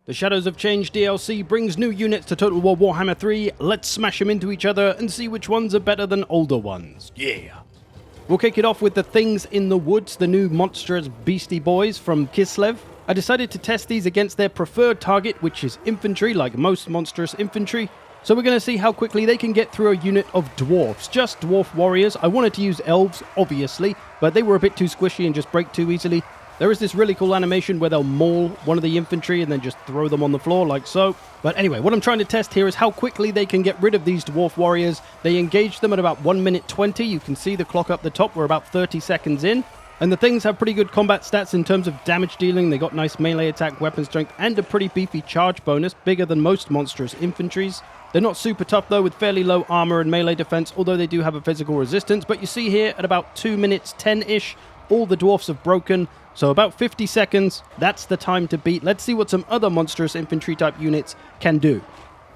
The Shadows of Change DLC brings new units to Total War Warhammer 3. Let's smash them into each other and see which ones are better than older ones. Yeah! We'll kick it off with the Things in the Woods, the new monstrous Beastie Boys from Kislev. I decided to test these against their preferred target, which is infantry, like most monstrous infantry. So we're going to see how quickly they can get through a unit of dwarves, just dwarf warriors. I wanted to use elves, obviously, but they were a bit too squishy and just break too easily. There is this really cool animation where they'll maul one of the infantry and then just throw them on the floor like so. But anyway, what I'm trying to test here is how quickly they can get rid of these dwarf warriors. They engage them at about 1 minute 20. You can see the clock up the top. We're about 30 seconds in. And the Things have pretty good combat stats in terms of damage dealing. They got nice melee attack, weapon strength, and a pretty beefy charge bonus, bigger than most monstrous infantries. They're not super tough though, with fairly low armor and melee defense, although they do have a physical resistance. But you see here, at about 2 minutes 10-ish, all the dwarfs have broken. So about 50 seconds, that's the time to beat. Let's see what some other monstrous infantry type units can do.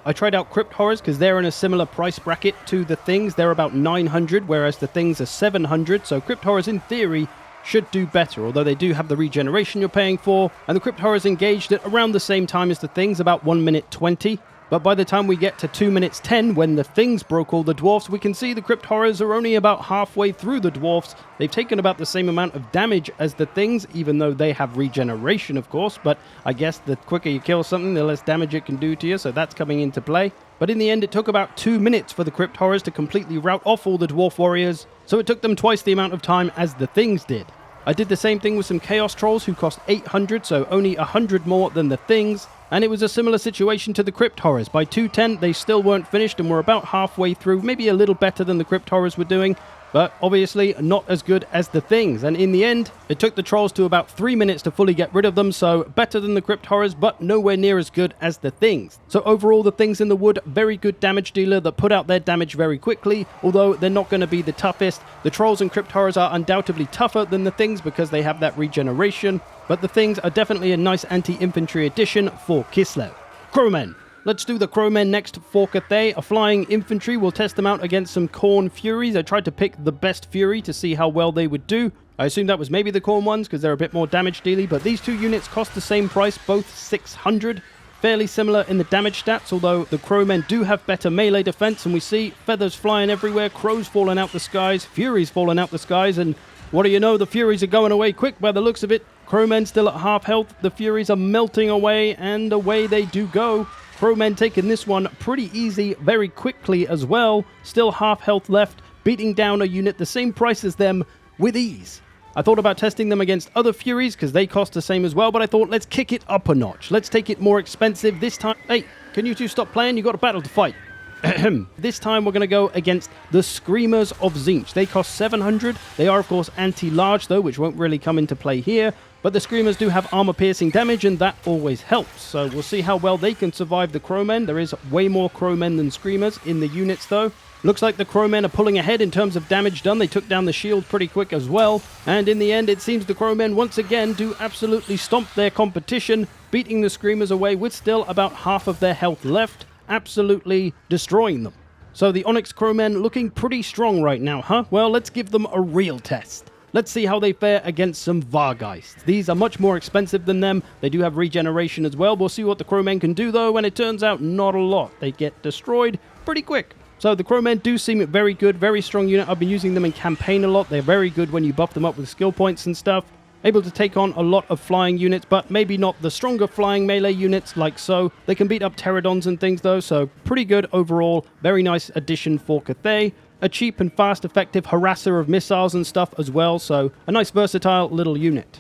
I tried out Crypt Horrors because they're in a similar price bracket to the Things. They're about 900, whereas the Things are 700. So Crypt Horrors, in theory, should do better, although they do have the regeneration you're paying for. And the Crypt Horrors engaged at around the same time as the Things, about 1 minute 20. But by the time we get to 2 minutes 10, when the Things broke all the dwarfs, we can see the Crypt Horrors are only about halfway through the dwarfs. They've taken about the same amount of damage as the Things, even though they have regeneration, of course. But I guess the quicker you kill something, the less damage it can do to you, so that's coming into play. But in the end, it took about 2 minutes for the Crypt Horrors to completely rout off all the dwarf warriors, so it took them twice the amount of time as the Things did. I did the same thing with some Chaos Trolls who cost 800, so only 100 more than the Things. And it was a similar situation to the Crypt Horrors. By 210, they still weren't finished and were about halfway through, maybe a little better than the Crypt Horrors were doing, but obviously not as good as the Things. And in the end, it took the Trolls to about 3 minutes to fully get rid of them, so better than the Crypt Horrors, but nowhere near as good as the Things. So overall, the Things in the Wood, very good damage dealer that put out their damage very quickly, although they're not going to be the toughest. The Trolls and Crypt Horrors are undoubtedly tougher than the Things because they have that regeneration, but the Things are definitely a nice anti-infantry addition for Kislev. Crowmen. Let's do the Crowmen next for Cathay. A flying infantry. We'll test them out against some Khorne Furies. I tried to pick the best Fury to see how well they would do. I assume that was maybe the Khorne ones because they're a bit more damage dealy, but these two units cost the same price, both 600. Fairly similar in the damage stats, although the Crowmen do have better melee defense, and we see feathers flying everywhere, crows falling out the skies, Furies falling out the skies, and what do you know, the Furies are going away quick by the looks of it. Crowmen still at half health, the Furies are melting away, and away they do go. Crowmen taking this one pretty easy, very quickly as well. Still half health left, beating down a unit the same price as them with ease. I thought about testing them against other Furies because they cost the same as well, but I thought let's kick it up a notch. Let's take it more expensive this time. Hey, can you two stop playing? You got a battle to fight. This time we're going to go against the Screamers of Tzeentch. They cost 700. They are, of course, anti-large, though, which won't really come into play here. But the Screamers do have armor-piercing damage, and that always helps. So we'll see how well they can survive the Crowmen. There is way more Crowmen than Screamers in the units, though. Looks like the Crowmen are pulling ahead in terms of damage done. They took down the shield pretty quick as well. And in the end, it seems the Crowmen once again do absolutely stomp their competition, beating the Screamers away with still about half of their health left, absolutely destroying them. So the Onyx Crowmen looking pretty strong right now, huh? Well, let's give them a real test. Let's see how they fare against some Vargeists. These are much more expensive than them. They do have regeneration as well. We'll see what the Crowmen can do, though, and it turns out not a lot. They get destroyed pretty quick. So the Crowmen do seem very good, very strong unit. I've been using them in campaign a lot. They're very good when you buff them up with skill points and stuff. Able to take on a lot of flying units, but maybe not the stronger flying melee units like so. They can beat up pterodons and things, though, so pretty good overall. Very nice addition for Cathay. A cheap and fast effective harasser of missiles and stuff as well, so a nice versatile little unit.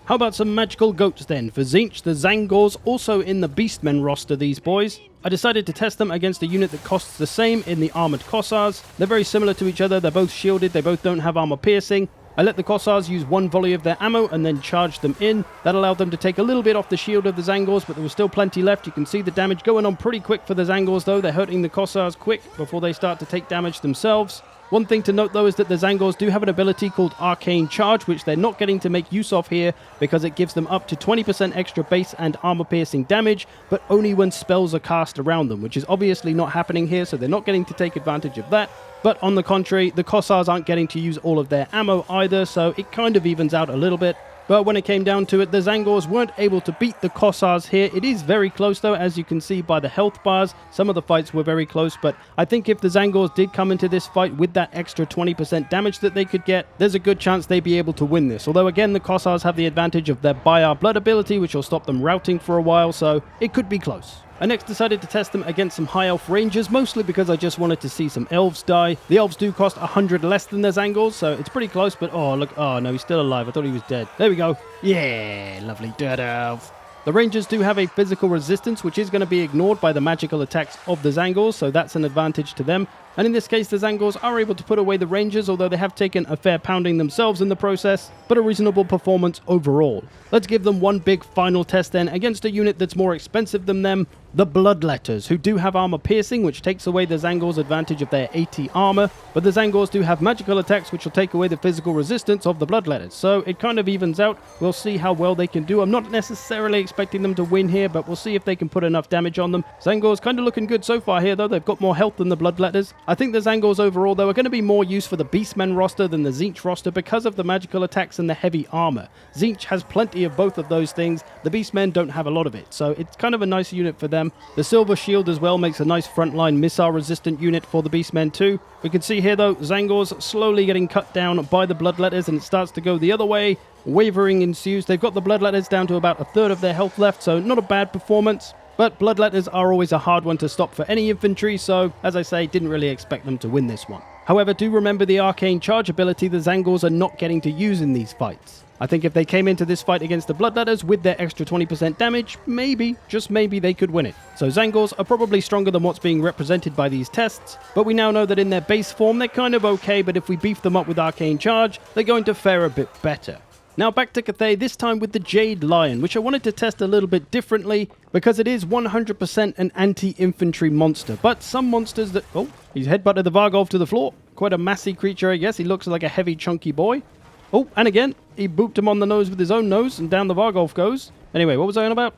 How about some magical goats then? For Tzeentch, the Tzaangors, also in the Beastmen roster, these boys. I decided to test them against a unit that costs the same in the Armored Kossars. They're very similar to each other, they're both shielded, they both don't have armor piercing. I let the Kossars use one volley of their ammo and then charged them in. That allowed them to take a little bit off the shield of the Tzaangors, but there was still plenty left. You can see the damage going on pretty quick for the Tzaangors, though. They're hurting the Kossars quick before they start to take damage themselves. One thing to note, though, is that the Tzaangors do have an ability called Arcane Charge, which they're not getting to make use of here because it gives them up to 20% extra base and armor-piercing damage, but only when spells are cast around them, which is obviously not happening here, so they're not getting to take advantage of that. But on the contrary, the Kossars aren't getting to use all of their ammo either, so it kind of evens out a little bit. But when it came down to it, the Zangors weren't able to beat the Kossars here. It is very close though, as you can see by the health bars. Some of the fights were very close, but I think if the Zangors did come into this fight with that extra 20% damage that they could get, there's a good chance they'd be able to win this. Although again, the Kossars have the advantage of their Buy Our Blood ability, which will stop them routing for a while, so it could be close. I next decided to test them against some high elf rangers, mostly because I just wanted to see some elves die. The elves do cost 100 less than the Zangors, so it's pretty close, but oh look, oh no, he's still alive. I thought he was dead. There we go. Yeah, lovely dead elf. The rangers do have a physical resistance, which is going to be ignored by the magical attacks of the Zangors, so that's an advantage to them. And in this case, the Zangors are able to put away the rangers, although they have taken a fair pounding themselves in the process, but a reasonable performance overall. Let's give them one big final test then against a unit that's more expensive than them, the Bloodletters, who do have armor piercing, which takes away the Zangors' advantage of their 80 armor, but the Zangors do have magical attacks, which will take away the physical resistance of the Bloodletters, so it kind of evens out. We'll see how well they can do. I'm not necessarily expecting them to win here, but we'll see if they can put enough damage on them. Zangors kind of looking good so far here, though. They've got more health than the Bloodletters. I think the Zangors overall, though, are going to be more used for the Beastmen roster than the Tzeentch roster because of the magical attacks and the heavy armor. Tzeentch has plenty of both of those things. The Beastmen don't have a lot of it, so it's kind of a nice unit for them. The Silver Shield as well makes a nice frontline missile-resistant unit for the Beastmen too. We can see here, though, Zangors slowly getting cut down by the Bloodletters, and it starts to go the other way. Wavering ensues. They've got the Bloodletters down to about a third of their health left, so not a bad performance. But Bloodletters are always a hard one to stop for any infantry, so, as I say, didn't really expect them to win this one. However, do remember the Arcane Charge ability the Zangors are not getting to use in these fights. I think if they came into this fight against the Bloodletters with their extra 20% damage, maybe, just maybe, they could win it. So Zangors are probably stronger than what's being represented by these tests, but we now know that in their base form they're kind of okay, but if we beef them up with Arcane Charge, they're going to fare a bit better. Now back to Cathay, this time with the Jade Lion, which I wanted to test a little bit differently because it is 100% an anti-infantry monster. But some monsters that... Oh, he's headbutted the Vargolf to the floor. Quite a massy creature, I guess. He looks like a heavy, chunky boy. Oh, and again, he booped him on the nose with his own nose, and down the Vargolf goes. Anyway, what was I on about?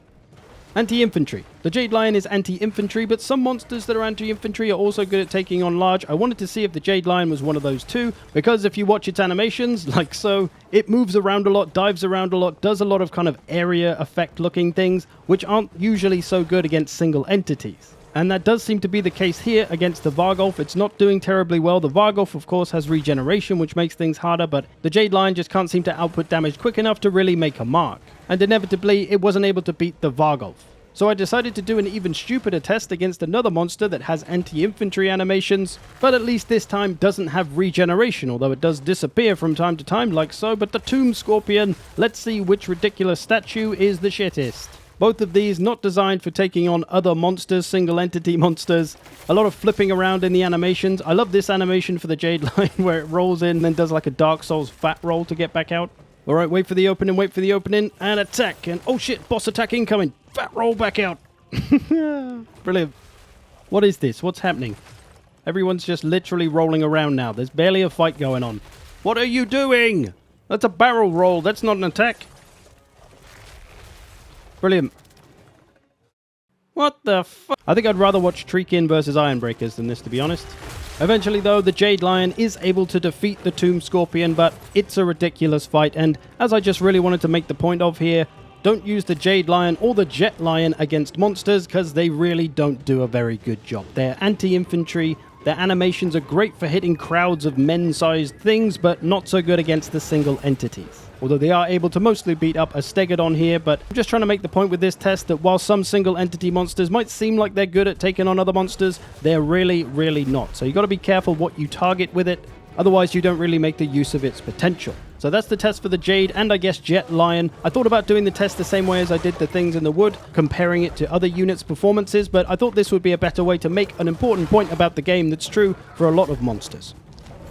Anti-infantry. The Jade Lion is anti-infantry, but some monsters that are anti-infantry are also good at taking on large. I wanted to see if the Jade Lion was one of those too, because if you watch its animations, like so, it moves around a lot, dives around a lot, does a lot of kind of area effect looking things, which aren't usually so good against single entities. And that does seem to be the case here against the Vargolf. It's not doing terribly well. The Vargolf, of course, has regeneration, which makes things harder, but the Jade Lion just can't seem to output damage quick enough to really make a mark. And inevitably, it wasn't able to beat the Vargolf. So I decided to do an even stupider test against another monster that has anti-infantry animations, but at least this time doesn't have regeneration, although it does disappear from time to time like so. But the Tomb Scorpion, let's see which ridiculous statue is the shittest. Both of these not designed for taking on other monsters, single entity monsters. A lot of flipping around in the animations. I love this animation for the Jade Lion where it rolls in and then does like a Dark Souls fat roll to get back out. Alright, wait for the opening, and attack. And oh shit, boss attack incoming. Fat roll back out. Brilliant. What is this? What's happening? Everyone's just literally rolling around now. There's barely a fight going on. What are you doing? That's a barrel roll. That's not an attack. Brilliant. What the fuck? I think I'd rather watch Treekin versus Ironbreakers than this, to be honest. Eventually, though, the Jade Lion is able to defeat the Tomb Scorpion, but it's a ridiculous fight, and as I just really wanted to make the point of here, don't use the Jade Lion or the Jet Lion against monsters, because they really don't do a very good job. They're anti-infantry, their animations are great for hitting crowds of men-sized things, but not so good against the single entities. Although they are able to mostly beat up a Stegodon here, but I'm just trying to make the point with this test that while some single entity monsters might seem like they're good at taking on other monsters, they're really, really not. So you got to be careful what you target with it, otherwise you don't really make the use of its potential. So that's the test for the Jade and I guess Jet Lion. I thought about doing the test the same way as I did the things in the wood, comparing it to other units' performances, but I thought this would be a better way to make an important point about the game that's true for a lot of monsters.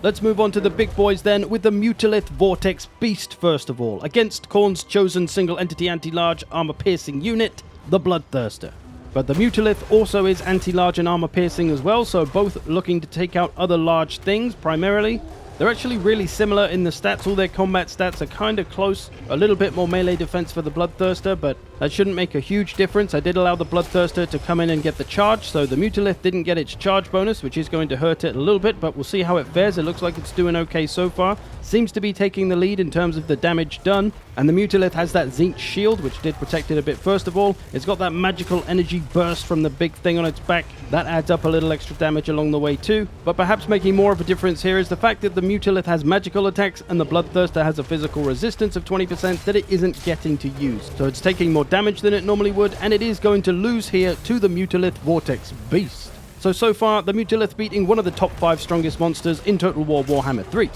Let's move on to the big boys then, with the Mutelift Vortex Beast first of all, against Khorne's chosen single-entity anti-large armor-piercing unit, the Bloodthirster. But the Mutelift also is anti-large and armor-piercing as well, so both looking to take out other large things primarily. They're actually really similar in the stats. All their combat stats are kind of close. A little bit more melee defense for the Bloodthirster, but That shouldn't make a huge difference. I did allow the Bloodthirster to come in and get the charge, so the Mutelift didn't get its charge bonus, which is going to hurt it a little bit, but we'll see how it fares. It looks like it's doing okay so far. Seems to be taking the lead in terms of the damage done, and the Mutelift has that Zinc shield, which did protect it a bit first of all. It's got that magical energy burst from the big thing on its back. That adds up a little extra damage along the way too, but perhaps making more of a difference here is the fact that the Mutelift has magical attacks and the Bloodthirster has a physical resistance of 20% that it isn't getting to use. So it's taking more damage than it normally would, and it is going to lose here to the Mutelift Vortex Beast. So far, the Mutelift beating one of the top 5 strongest monsters in Total War Warhammer 3.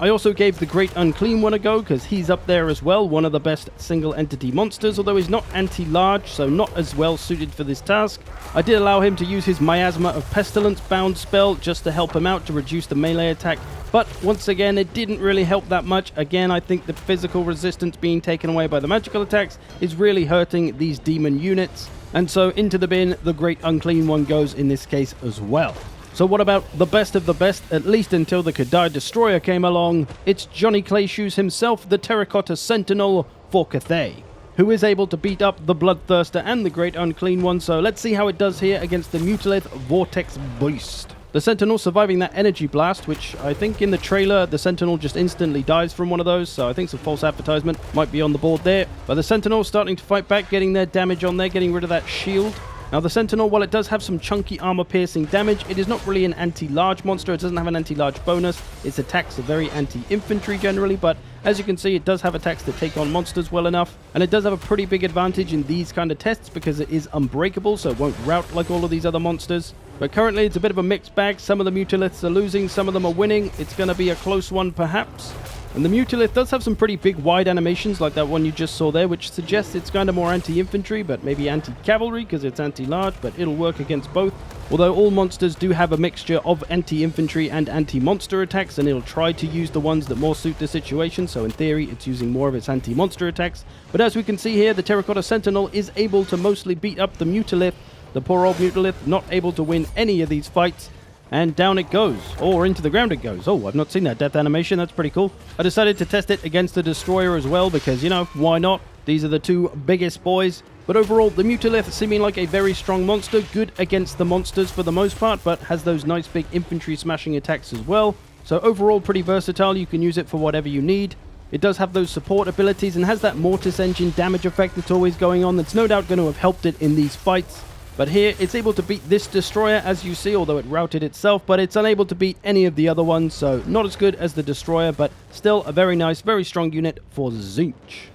I also gave the Great Unclean One a go, because he's up there as well, one of the best single entity monsters, although he's not anti-large, so not as well suited for this task. I did allow him to use his Miasma of Pestilence bound spell just to help him out to reduce the melee attack, but once again it didn't really help that much. Again, I think the physical resistance being taken away by the magical attacks is really hurting these demon units, and so into the bin the Great Unclean One goes in this case as well. So what about the best of the best, at least until the Kadai Destroyer came along? It's Johnny Clayshoes himself, the Terracotta Sentinel for Cathay, who is able to beat up the Bloodthirster and the Great Unclean One, so let's see how it does here against the Mutelift Vortex Beast. The Sentinel surviving that energy blast, which I think in the trailer the Sentinel just instantly dies from one of those, so I think some false advertisement might be on the board there. But the Sentinel starting to fight back, getting their damage on there, getting rid of that shield. Now the Sentinel, while it does have some chunky armor-piercing damage, it is not really an anti-large monster. It doesn't have an anti-large bonus. Its attacks are very anti-infantry generally, but as you can see, it does have attacks that take on monsters well enough, and it does have a pretty big advantage in these kind of tests because it is unbreakable, so it won't rout like all of these other monsters. But currently it's a bit of a mixed bag. Some of the Muteliths are losing, some of them are winning. It's going to be a close one perhaps. And the Mutelift does have some pretty big wide animations like that one you just saw there, which suggests it's kind of more anti-infantry, but maybe anti-cavalry because it's anti-large, but it'll work against both. Although all monsters do have a mixture of anti-infantry and anti-monster attacks, and it'll try to use the ones that more suit the situation, so in theory it's using more of its anti-monster attacks. But as we can see here, the Terracotta Sentinel is able to mostly beat up the Mutelift. The poor old Mutelift not able to win any of these fights. And down it goes, or into the ground it goes. Oh, I've not seen that death animation, that's pretty cool. I decided to test it against the Destroyer as well, because, you know, why not? These are the two biggest boys. But overall, the Mutelift seeming like a very strong monster, good against the monsters for the most part, but has those nice big infantry smashing attacks as well. So overall, pretty versatile, you can use it for whatever you need. It does have those support abilities and has that Mortis Engine damage effect that's always going on, that's no doubt going to have helped it in these fights. But here, it's able to beat this Destroyer, as you see, although it routed itself, but it's unable to beat any of the other ones, so not as good as the Destroyer, but still a very nice, very strong unit for Zinch.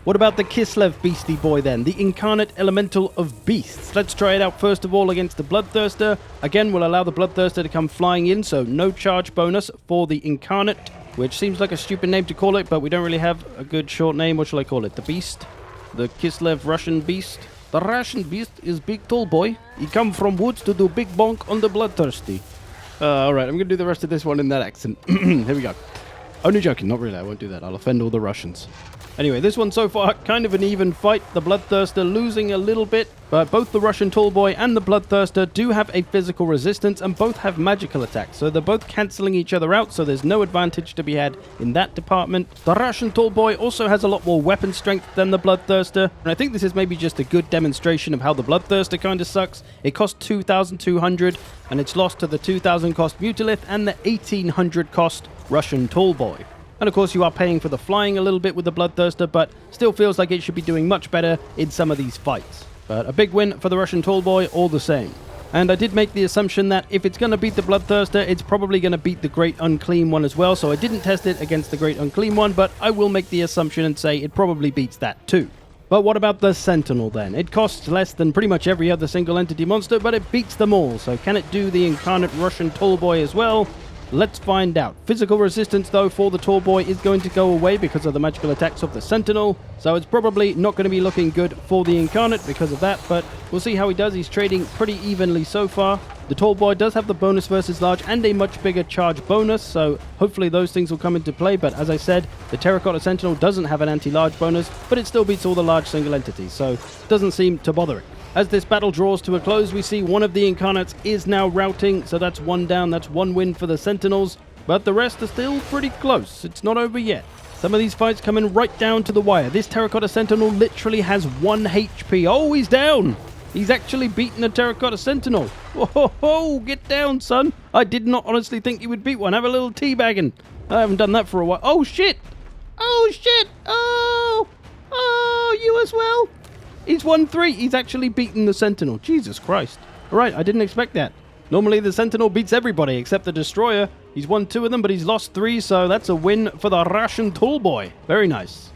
What about the Kislev Beastie Boy then, the Incarnate Elemental of Beasts? Let's try it out first of all against the Bloodthirster. Again, we'll allow the Bloodthirster to come flying in, so no charge bonus for the Incarnate, which seems like a stupid name to call it, but we don't really have a good short name. What shall I call it? The Beast? The Kislev Russian Beast? The Russian Beast is big Tallboy. He come from woods to do big bonk on the Bloodthirsty. Alright, I'm going to do the rest of this one in that accent. Here we go. Only joking, not really, I won't do that. I'll offend all the Russians. Anyway, this one so far, kind of an even fight. The Bloodthirster losing a little bit, but both the Russian Tallboy and the Bloodthirster do have a physical resistance and both have magical attacks. So they're both cancelling each other out, so there's no advantage to be had in that department. The Russian Tallboy also has a lot more weapon strength than the Bloodthirster, and I think this is maybe just a good demonstration of how the Bloodthirster kind of sucks. It costs 2,200, and it's lost to the 2,000 cost Mutelift and the 1,800 cost Russian Tallboy. And of course you are paying for the flying a little bit with the Bloodthirster, but still feels like it should be doing much better in some of these fights. But a big win for the Russian Tallboy all the same. And I did make the assumption that if it's going to beat the Bloodthirster, it's probably going to beat the Great Unclean One as well, so I didn't test it against the Great Unclean One, but I will make the assumption and say it probably beats that too. But what about the Sentinel then? It costs less than pretty much every other single entity monster, but it beats them all, so can it do the Incarnate Russian Tallboy as well? Let's find out. Physical resistance, though, for the Tallboy is going to go away because of the magical attacks of the Sentinel, so it's probably not going to be looking good for the Incarnate because of that, but we'll see how he does. He's trading pretty evenly so far. The Tallboy does have the bonus versus large and a much bigger charge bonus, so hopefully those things will come into play, but as I said, the Terracotta Sentinel doesn't have an anti-large bonus, but it still beats all the large single entities, so it doesn't seem to bother it. As this battle draws to a close, we see one of the Incarnates is now routing, so that's one down, that's one win for the Sentinels, but the rest are still pretty close. It's not over yet. Some of these fights coming right down to the wire. This Terracotta Sentinel literally has 1 HP. Oh, he's down. He's actually beaten a Terracotta Sentinel. Whoa, get down, son. I did not honestly think you would beat one. Have a little teabagging. I haven't done that for a while. Oh, shit. Oh, shit. Oh, you as well. He's 1-3. He's actually beaten the Sentinel. Jesus Christ. All right, I didn't expect that. Normally the Sentinel beats everybody except the Destroyer. He's won 2 of them, but he's lost 3, so that's a win for the Russian Tallboy. Very nice.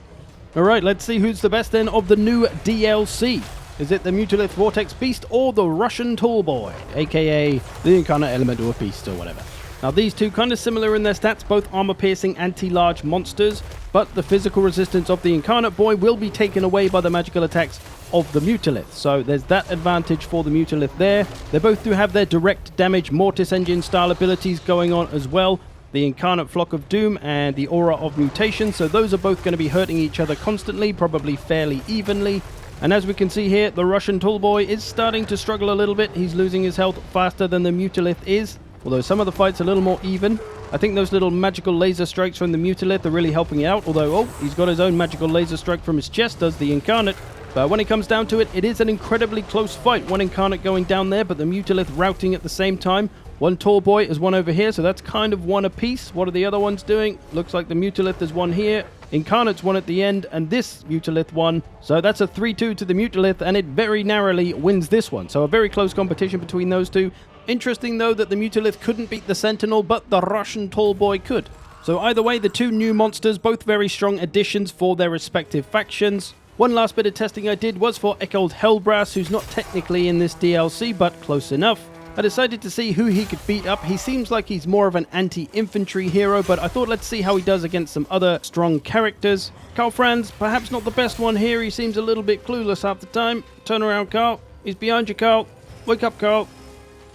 All right, let's see who's the best then of the new DLC. Is it the Mutelift Vortex Beast or the Russian Tallboy, aka the Incarnate Elemental Beast or whatever? Now these two kind of similar in their stats, both armor-piercing anti-large monsters, but the physical resistance of the Incarnate Boy will be taken away by the magical attacks of the Mutelift. So there's that advantage for the Mutelift there. They both do have their direct damage Mortis Engine style abilities going on as well. The Incarnate Flock of Doom and the Aura of Mutation. So those are both going to be hurting each other constantly, probably fairly evenly. And as we can see here, the Russian Tallboy is starting to struggle a little bit. He's losing his health faster than the Mutelift is, although some of the fights are a little more even. I think those little magical laser strikes from the Mutelift are really helping out, although, oh, he's got his own magical laser strike from his chest, does the Incarnate. But when it comes down to it, it is an incredibly close fight. One Incarnate going down there, but the Mutelift routing at the same time. One Tallboy is one over here, so that's kind of one apiece. What are the other ones doing? Looks like the Mutelift is one here. Incarnate's one at the end, and this Mutelift one. So that's a 3-2 to the Mutelift, and it very narrowly wins this one. So a very close competition between those two. Interesting, though, that the Mutelift couldn't beat the Sentinel, but the Russian Tallboy could. So either way, the two new monsters, both very strong additions for their respective factions. One last bit of testing I did was for Eckhold Hellbrass, who's not technically in this DLC, but close enough. I decided to see who he could beat up. He seems like he's more of an anti-infantry hero, but I thought let's see how he does against some other strong characters. Carl Franz, perhaps not the best one here. He seems a little bit clueless half the time. Turn around, Carl. He's behind you, Carl. Wake up, Carl.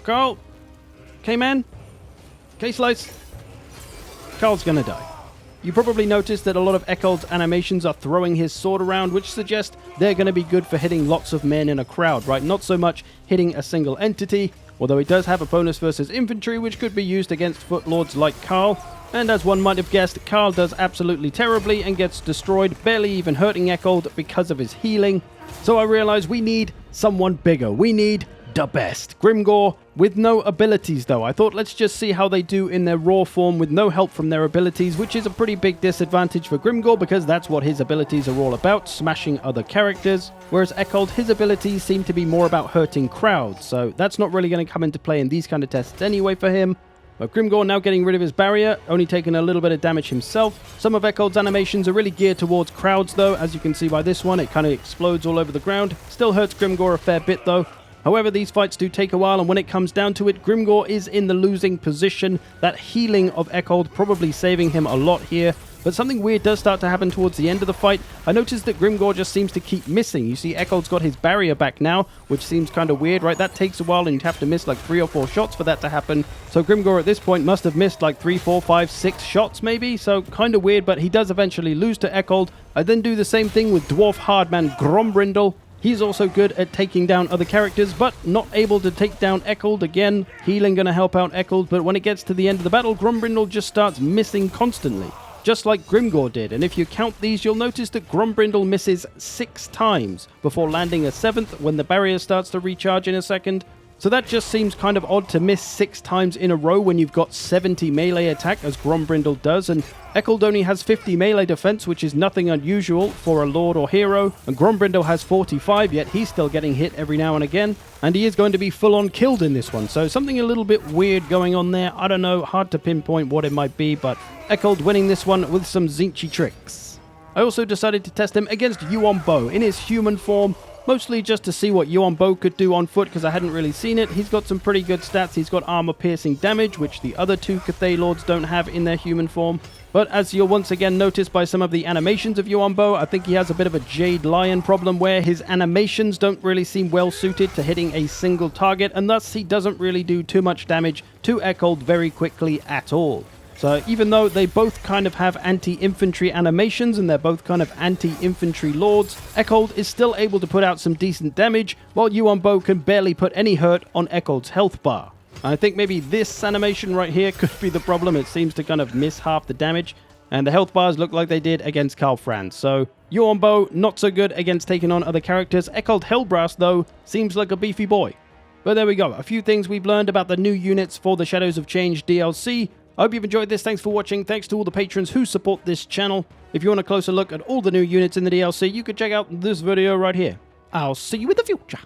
Carl? K-Man? K-Slice? Carl's gonna die. You probably noticed that a lot of Eckhold's animations are throwing his sword around, which suggests they're going to be good for hitting lots of men in a crowd, right? Not so much hitting a single entity, although he does have a bonus versus infantry, which could be used against footlords like Carl. And as one might have guessed, Carl does absolutely terribly and gets destroyed, barely even hurting Eckhold because of his healing. So I realized we need someone bigger. We need the best. Grimgore with no abilities though. I thought let's just see how they do in their raw form with no help from their abilities, which is a pretty big disadvantage for Grimgore because that's what his abilities are all about, smashing other characters. Whereas Eckhold, his abilities seem to be more about hurting crowds, so that's not really going to come into play in these kind of tests anyway for him. But Grimgore now getting rid of his barrier, only taking a little bit of damage himself. Some of Eckhold's animations are really geared towards crowds though, as you can see by this one, it kind of explodes all over the ground. Still hurts Grimgore a fair bit though. However, these fights do take a while, and when it comes down to it, Grimgore is in the losing position. That healing of Eckhold probably saving him a lot here. But something weird does start to happen towards the end of the fight. I noticed that Grimgore just seems to keep missing. You see Eckhold's got his barrier back now, which seems kind of weird, right? That takes a while, and you'd have to miss like 3 or 4 shots for that to happen. So Grimgore at this point must have missed like 3, 4, 5, 6 shots maybe. So kind of weird, but he does eventually lose to Eckhold. I then do the same thing with Dwarf Hardman Grombrindle. He's also good at taking down other characters, but not able to take down Eckhold again. Healing going to help out Eckhold, but when it gets to the end of the battle, Grombrindle just starts missing constantly, just like Grimgore did. And if you count these, you'll notice that Grombrindle misses 6 times before landing a 7th when the barrier starts to recharge in a second. So that just seems kind of odd to miss 6 times in a row when you've got 70 melee attack, as Grombrindle does, and Eckhold only has 50 melee defense, which is nothing unusual for a lord or hero, and Grombrindle has 45, yet he's still getting hit every now and again, and he is going to be full-on killed in this one, so something a little bit weird going on there. I don't know, hard to pinpoint what it might be, but Eckhold winning this one with some zinchy tricks. I also decided to test him against Yombo in his human form, mostly just to see what Yombo could do on foot, because I hadn't really seen it. He's got some pretty good stats. He's got armor-piercing damage, which the other 2 Cathay Lords don't have in their human form. But as you'll once again notice by some of the animations of Yombo, I think he has a bit of a Jade Lion problem where his animations don't really seem well suited to hitting a single target, and thus he doesn't really do too much damage to Eckhold very quickly at all. So even though they both kind of have anti-infantry animations and they're both kind of anti-infantry lords, Eckhold is still able to put out some decent damage, while Yombo can barely put any hurt on Eckhold's health bar. I think maybe this animation right here could be the problem. It seems to kind of miss half the damage. And the health bars look like they did against Karl Franz. So, Yombo, not so good against taking on other characters. Eckhold Hellbrass, though, seems like a beefy boy. But there we go. A few things we've learned about the new units for the Shadows of Change DLC. I hope you've enjoyed this. Thanks for watching. Thanks to all the patrons who support this channel. If you want a closer look at all the new units in the DLC, you can check out this video right here. I'll see you in the future.